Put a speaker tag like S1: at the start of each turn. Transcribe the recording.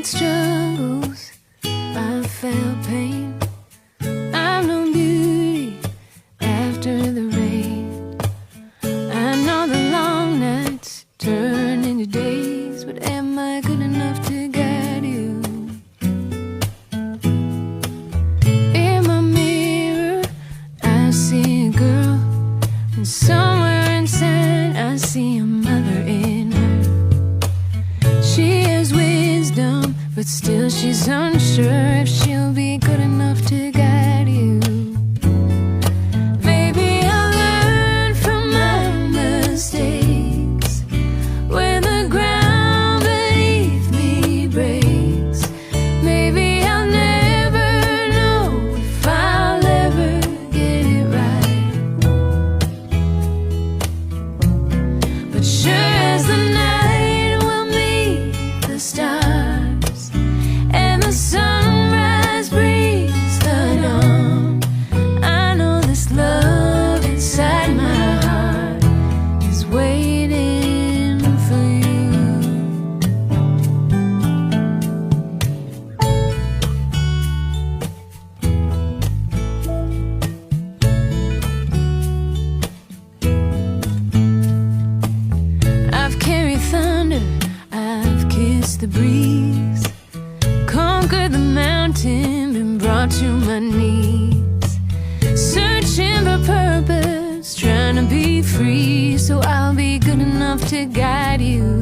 S1: made struggles, I've felt pain. I've known beauty after the rain. I know the long nights turn into days, but am I good enough to guide you? In my mirror, I see a girl, and somewhere inside I see a mother in her. She has wisdom, but still she's unsure if she'll be good enough to guide you. Maybe I'll learn from my mistakes when the ground beneath me breaks. Maybe I'll never know if I'll ever get it right. But sure as the night will meet the stars, and the sunrise brings the dawn, I know this love inside my heart is waiting for you. I've carried thunder, I've kissed the breeze, conquered the mountain, been brought to my knees, searching for purpose, trying to be free, so I'll be good enough to guide you.